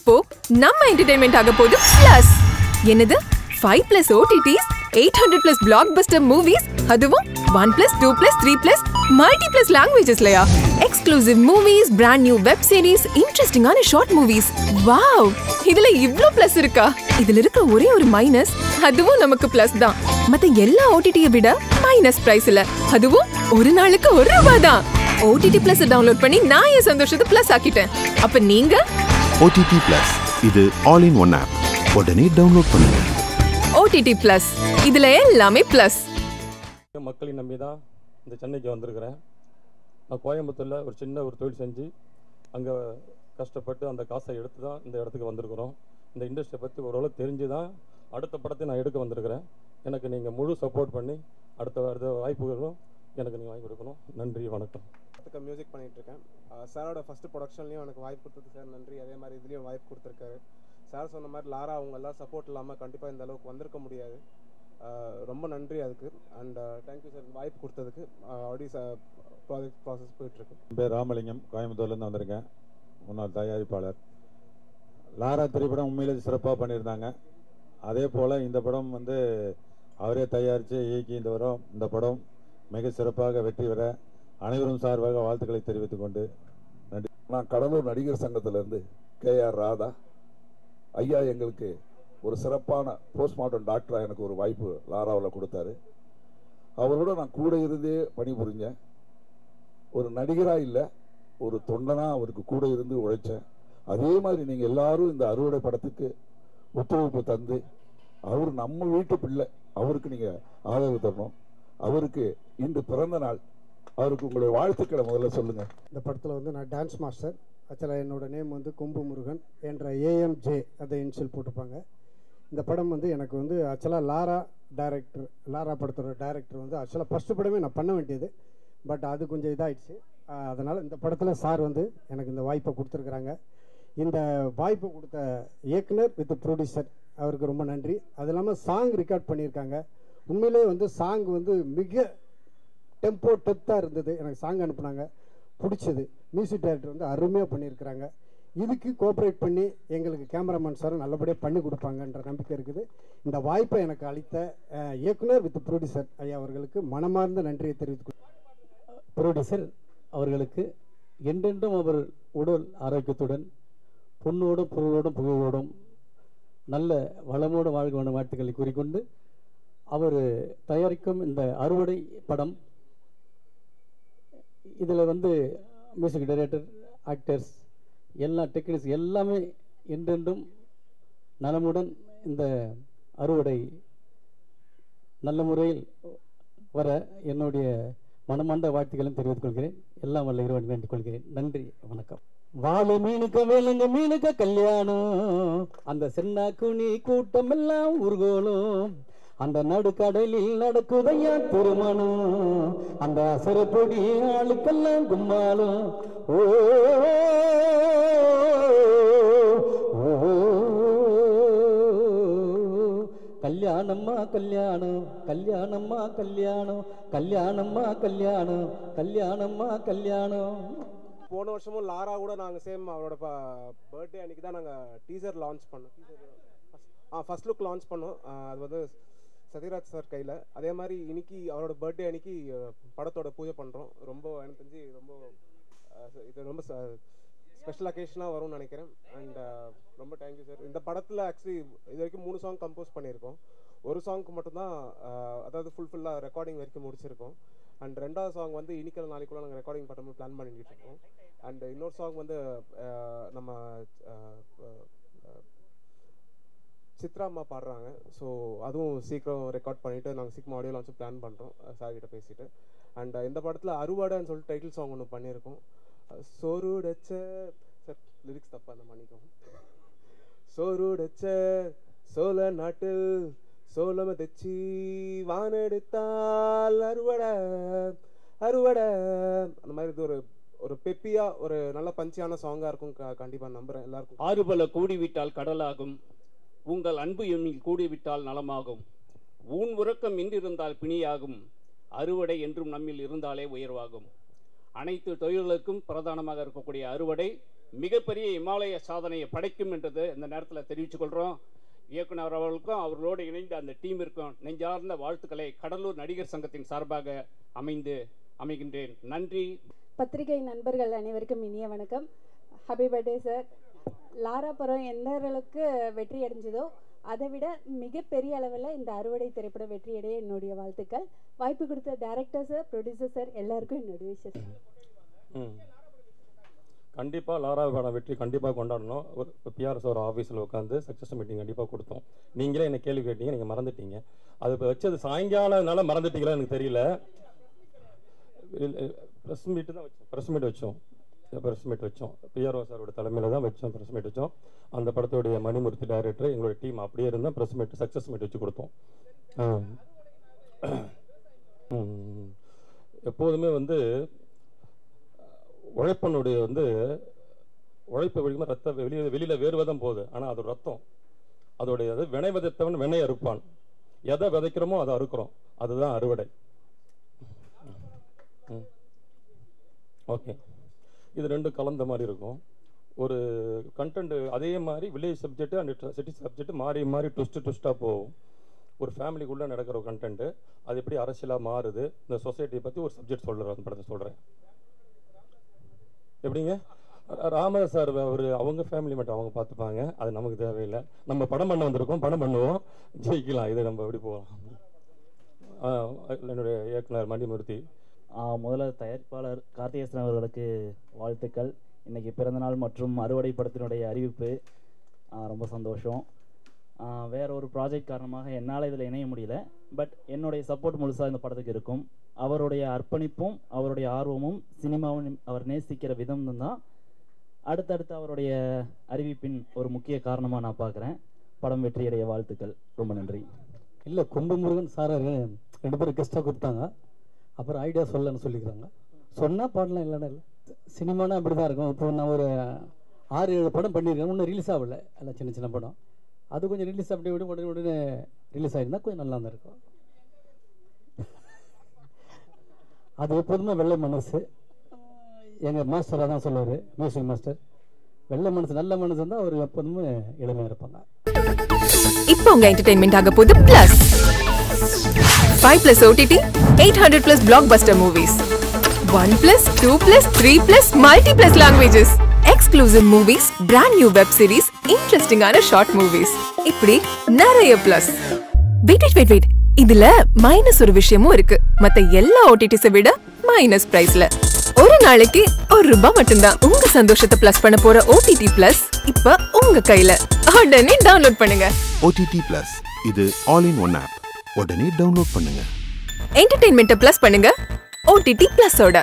இப்போ நம்ம என்டர்டெயின்மெண்ட் ஆக போகுது பிளஸ். என்னது 5+ OTTs, 800+ blockbuster movies, அதுவும் 1+, 2+, 3+, multi+ languagesலயா? Exclusive movies, brand new web series, interestingஆன short movies. Wow, இதுல இவ்ளோ பிளஸ் இருக்கா? இதுல இருக்க ஒரே ஒரு மைனஸ், அதுவும் நமக்கு பிளஸ் தான். மத்த எல்லா OTT-யை விட மைனஸ் பிரைஸ்ல, அதுவும் ஒரு நாளுக்கு ₹1 தான். OTT Plus டவுன்லோட் பண்ணி நான் என் சந்தோஷத்தை பிளஸ் ஆக்கிட்டேன். அப்ப நீங்க OTT Plus இது ஆல் இன் ஒன் ஆப். உடனே டவுன்லோட் பண்ணுங்க. OTT Plus இதுல எல்லாமே பிளஸ். மக்களை நம்பி தான் இந்த சென்னைக்கு வந்திருக்கிறேன். நான் கோயம்புத்தூரில் ஒரு சின்ன தொழில் செஞ்சு அங்கே கஷ்டப்பட்டு அந்த காசை எடுத்து தான் இந்த இடத்துக்கு வந்திருக்கிறோம். இந்த இண்டஸ்ட்ரியை பற்றி ஓரளவு தெரிஞ்சு தான் அடுத்த படத்தை நான் எடுக்க வந்திருக்கிறேன். எனக்கு நீங்கள் முழு சப்போர்ட் பண்ணி அடுத்த வாய்ப்புகளும் எனக்கு நீங்கள் வாங்கி கொடுக்கணும். நன்றி, வணக்கம். மியூசிக் பண்ணிகிட்ருக்கேன். சாரோட ஃபஸ்ட்டு ப்ரொடக்ஷன்லேயும் எனக்கு வாய்ப்பு கொடுத்தது சார் நன்றி. அதே மாதிரி இதுலேயும் வாய்ப்பு கொடுத்துருக்காரு. சார் சொன்ன மாதிரி லாரா அவங்க எல்லாம் சப்போர்ட் இல்லாமல் கண்டிப்பாக இந்த அளவுக்கு வந்திருக்க முடியாது. ரொம்ப நன்றி அதுக்கு. அண்ட் தேங்க்யூ சார் வாய்ப்பு கொடுத்ததுக்கு. ஆல்ரெடி ப்ராசஸ் போயிட்டுருக்கு. என் பேர் ராமலிங்கம், கோயம்புத்தூர்லேருந்து வந்திருக்கேன். முன்னாள் தயாரிப்பாளர். லாரா திரைப்படம் உண்மையிலே சிறப்பாக பண்ணியிருந்தாங்க. அதே போல் இந்த படம் அவரே தயாரித்து இயக்கி இந்த படம் மிக சிறப்பாக வெற்றி பெற அனைவரும் சார்பாக வாழ்த்துக்களை தெரிவித்துக் கொண்டு நன்றி. நான் கடலூர் நடிகர் சங்கத்திலேருந்து KR ராதா ஐயா எங்களுக்கு ஒரு சிறப்பான போஸ்ட்மார்ட்டம் டாக்டராக எனக்கு ஒரு வாய்ப்பு லாராவில் கொடுத்தாரு. அவரோட நான் கூட இருந்தே பணிபுரிஞ்சேன். ஒரு நடிகராக இல்லை, ஒரு தொண்டனாக அவருக்கு கூட இருந்து உழைச்சேன். அதே மாதிரி நீங்கள் எல்லாரும் இந்த அறுவடை படத்துக்கு ஒத்துழைப்பு தந்து அவர் நம்ம வீட்டு பிள்ளை, அவருக்கு நீங்கள் ஆதரவு தரணும். அவருக்கு இன்று பிறந்த நாள். அவருக்கு உங்களுடைய வாழ்த்துக்களை முதல்ல சொல்லுங்கள். இந்த படத்தில் நான் டான்ஸ் மாஸ்டர். ஆக்சுவலாக என்னோடய நேம் கும்பு முருகன் என்ற AMJ அதை இன்ஷியல் போட்டிருப்பாங்க. இந்த படம் எனக்கு ஆக்சுவலாக லாரா படத்தோட டைரக்டர் ஆக்சுவலாக ஃபஸ்ட்டு படமே நான் பண்ண வேண்டியது. பட் அது கொஞ்சம் இதாகிடுச்சு. அதனால் இந்த படத்தில் சார் எனக்கு இந்த வாய்ப்பை கொடுத்துருக்குறாங்க. இந்த வாய்ப்பு கொடுத்த இயக்குனர் வித் ப்ரொடியூசர் அவருக்கு ரொம்ப நன்றி. அது இல்லாமல் சாங் ரெக்கார்ட் பண்ணியிருக்காங்க. உண்மையிலே சாங் மிக டெம்போ டெப்த்தாக இருந்தது. எனக்கு சாங் அனுப்புனாங்க, பிடிச்சது. மியூசிக் டைரக்டர் அருமையாக பண்ணியிருக்கிறாங்க. இதுக்கு கோஆப்ரேட் பண்ணி எங்களுக்கு கேமராமேன் சார் நல்லபடியாக பண்ணி கொடுப்பாங்கன்ற நம்பிக்கை இருக்குது. இந்த வாய்ப்பை எனக்கு அளித்த இயக்குனர் வித் ப்ரொடியூசர் ஐயா அவர்களுக்கு மனமார்ந்த நன்றியை தெரிவித்துக் ப்ரொடியூசர் அவர்களுக்கு என்றென்றும் அவர் உடல் ஆரோக்கியத்துடன் பொண்ணோடும் பொருளோடும் புகழோடும் நல்ல வளமோடு வாழ்க வேண்டும் வாழ்த்துக்களை கூறிக்கொண்டு, அவர் தயாரிக்கும் இந்த அறுவடை படம் இதில் மியூசிக் டைரக்டர், ஆக்டர்ஸ், எல்லா டெக்னீஷியன்ஸ் எல்லாமே என்றென்றும் நலமுடன் இந்த அறுவடை நல்ல முறையில் வர என்னுடைய மனமார்ந்த வாழ்த்துக்களும் தெரிவித்துக் கொள்கிறேன். எல்லாம் வல்ல இறைவன் வேண்டிக் கொள்கிறேன். நன்றி, வணக்கம். வாழை மீனுக்க வேலுங்க மீனுக்க கல்யாணம், அந்த சென்னா குனி கூட்டம் எல்லாம் ஊர்கோலும், அந்த நடுக்கடலில் நடக்குதையா திருமணம், அந்த அசரப்பொடி ஆளுக்கெல்லாம் கும்மாலும். ஓ கல்யாணம்மா கல்யாணம், கல்யாணம்மா கல்யாணம், கல்யாணம்மா கல்யாணம், கல்யாணம்மா கல்யாணம். போன வருஷமும் லாரா கூட நாங்கள் சேம் அவரோட பர்த்டே அன்றைக்கி தான் நாங்கள் டீசர் லான்ச் பண்ணோம். ஃபர்ஸ்ட் லுக் லான்ச் பண்ணோம். அது சத்யராஜ் சார் கையில். அதே மாதிரி இன்னைக்கு அவரோட பர்த்டே அன்னைக்கு படத்தோட பூஜை பண்ணுறோம். ரொம்ப எனக்கு தெரிஞ்சு இது ரொம்ப ஸ்பெஷல் அக்கேஷனாக வரும்னு நினைக்கிறேன். அண்ட் ரொம்ப தேங்க்யூ சார். இந்த படத்தில் ஆக்சுவலி இது வரைக்கும் 3 சாங் கம்போஸ் பண்ணியிருக்கோம். ஒரு சாங்க்கு மட்டும்தான் அதாவது ஃபுல்லாக ரெக்கார்டிங் வரைக்கும் முடிச்சிருக்கோம். அண்ட் 2வது சாங் இன்னைக்கு நாளைக்குள்ள நாங்கள் ரெக்கார்டிங் பண்ணுறது பிளான் பண்ணிட்டு இருக்கோம். அண்ட் இன்னொரு சாங் நம்ம சித்ரா அம்மா பாடுறாங்க. ஸோ அதுவும் சீக்கிரம் ரெக்கார்ட் பண்ணிவிட்டு நாங்கள் சீக்கிரம் ஆடியோ லான்ச்சும் பிளான் பண்ணுறோம் சார்கிட்ட பேசிவிட்டு. அண்ட் இந்த படத்தில் அறுவடைன்னு சொல்லிட்டு டைட்டில் சாங் ஒன்று பண்ணியிருக்கோம். சோறுடச்ச சார் லிரிக்ஸ் தப்பாக அந்த மன்னிக்கும். சோறுடச்ச சோழ நாட்டில் சோளம தெச்சி வானெடுத்தால் அறுவடை அறுவடை, அந்த மாதிரி இது ஒரு பெப்பியா ஒரு நல்ல பஞ்சியான சாங்காக இருக்கும். கண்டிப்பாக நம்புகிறேன் எல்லாருக்கும். ஆறுபல கூடிவிட்டால் கடலாகும், உங்கள் அன்பு எண்ணில் கூடிவிட்டால் நலமாகும், ஊன் உறக்கம் இன்றிருந்தால் பிணியாகும், அறுவடை என்றும் நம்மில் இருந்தாலே உயர்வாகும். அனைத்து தொழில்களுக்கும் பிரதானமாக இருக்கக்கூடிய அறுவடை மிகப்பெரிய இமாலய சாதனையை படைக்கும் என்றது இந்த நேரத்தில் தெரிவித்துக்கொள்கிறோம். இயக்குனர் அவர்களுக்கும் அவர்களோடு இணைந்த அந்த டீமிற்கும் நெஞ்சார்ந்த வாழ்த்துக்களை கடலூர் நடிகர் சங்கத்தின் சார்பாக அமைகின்றேன். நன்றி. பத்திரிகை நண்பர்கள் அனைவருக்கும் இனிய வணக்கம். Happy birthday sir. லாரா படம் எந்த அளவுக்கு வெற்றி அடைஞ்சதோ அதை விட மிகப்பெரிய அளவில் இந்த அறுவடை திரைப்படம் வெற்றியடைய என்னுடைய வாழ்த்துக்கள். வாய்ப்பு கொடுத்த டைரக்டர் சார், ப்ரொடியூசர் சார் எல்லாருக்கும் என்னுடைய விஷயம். கண்டிப்பாக லாரா படம் வெற்றி கண்டிப்பாக கொண்டாடணும். ஒரு பிஆர்எஸ் ஒரு ஆஃபீஸில் உட்காந்து சக்ஸஸ் மீட்டிங் கண்டிப்பாக கொடுத்தோம். நீங்களே என்ன கேள்வி கேட்டீங்க, நீங்கள் மறந்துட்டீங்க. அது இப்போ வச்சது சாயங்காலம்னால மறந்துட்டீங்களா எனக்கு தெரியல. ப்ரெஸ் மீட் தான் வச்சோம். ப்ரெஸ் மீட் வச்சோம் பிஆர்ஓ சாரோட தலைமையில் தான் ப்ரெஸ் மீட் வச்சோம். அந்த படத்தோடைய மணிமூர்த்தி டைரக்டர் எங்களோட டீம் அப்படியே இருந்தால் ப்ரெஸ் மீட் சக்ஸஸ் மீட் வச்சு கொடுத்தோம். எப்போதுமே வந்து உழைப்பனுடைய வந்து உழைப்பை வெளியுமா ரத்தம் வெளியில் வேறுவதான் போகுது. ஆனால் அது ரத்தம் அதோடைய அது வினை விதைத்தவன் வினை அறுப்பான். எதை விதைக்கிறோமோ அதை அறுக்கிறோம். அதுதான் அறுவடை. ஓகே, இது ரெண்டும் கலந்த மாதிரி இருக்கும். ஒரு கண்டென்ட் அதே மாதிரி village subject and city subject மாறி மாறி ட்விஸ்ட்டாக போகும். ஒரு ஃபேமிலிக்குள்ளே நடக்கிற கண்டென்ட்டு அது எப்படி அரசியலாக மாறுது, இந்த சொசைட்டியை பற்றி ஒரு சப்ஜெக்ட் சொல்கிறேன். அந்த படத்தை சொல்கிறேன். எப்படிங்க ராமதாஸ் சார் அவங்க ஃபேமிலி மட்டும் அவங்க பார்த்துப்பாங்க. அது நமக்கு தேவையில்லை. நம்ம படம் பண்ண வந்திருக்கோம், படம் பண்ணுவோம், ஜெயிக்கலாம். இது நம்ம எப்படி போகலாம். என்னுடைய இயக்குனர் மணிமூர்த்தி. முதல்ல தயாரிப்பாளர் கார்த்திகேசன் அவர்களுக்கு வாழ்த்துக்கள். இன்றைக்கி பிறந்தநாள் மற்றும் அறுவடை படத்தினுடைய அறிவிப்பு ரொம்ப சந்தோஷம். வேற ஒரு ப்ராஜெக்ட் காரணமாக என்னால் இதில் இணைய முடியல. பட் என்னுடைய சப்போர்ட் முழுசாக இந்த படத்துக்கு இருக்கும். அவருடைய அர்ப்பணிப்பும் அவருடைய ஆர்வமும் சினிமாவும் அவர் நேசிக்கிற விதம் தான் அடுத்தடுத்து அவருடைய அறிவிப்பின் ஒரு முக்கிய காரணமாக நான் பார்க்குறேன். படம் வெற்றியடைய வாழ்த்துக்கள். ரொம்ப நன்றி. இல்லை, கும்பமுருகன் சார் 2 பேரும் கெஸ்ட்டாக கொடுத்தாங்க. அப்புறம் ஐடியா சொல்லன்னு சொல்லிக்கிறாங்க. சொன்னால் பாடலாம், இல்லைன்னா இல்லை. சினிமானா அப்படி தான் இருக்கும். இப்போ நான் ஒரு 6-7 படம் பண்ணியிருக்கேன். இன்னும் ரிலீஸ் ஆகலை. எல்லாம் சின்ன சின்ன படம். அது கொஞ்சம் ரிலீஸ் அப்படி உடனே ரிலீஸ் ஆகிருந்தால் கொஞ்சம் நல்லா தான் இருக்கும். அது எப்போதுமே வெள்ளை மனசு. எங்கள் மாஸ்டராக தான் சொல்லுவார், மியூசிக் மாஸ்டர். வெள்ளை மனசு நல்ல மனசு தான் அவர் எப்போதுமே இளமையாக இருப்பாங்க. இப்போ உங்க என்டர்டெயின்மெண்ட் ஆக போகுது plus 5+ OTT 800+ blockbuster movies 1+, 2+, 3+ multi+ languages exclusive movies brand new web series interesting ஆன short movies இப்படி நிறைய பிளஸ். வெயிட் இதுல மைனஸ் ஒரு விஷயமும் இருக்கு. மத்த எல்லா OTTs விட மைனஸ் பிரைஸ்ல ஒரு நாளைக்கு ₹1 மட்டும்தான். உங்க சந்தோஷத்தை பிளஸ் பண்ண போற OTT பிளஸ் இப்ப உங்க கையில. உடனே டவுன்லோட் பண்ணுங்க. OTT பிளஸ் இது ஆல் இன் ஒன் ஆப். உடனே டவுன்லோட் பண்ணுங்க. என்டர்டெயின்மெண்ட்டை பிளஸ் பண்ணுங்க OTT பிளஸோட.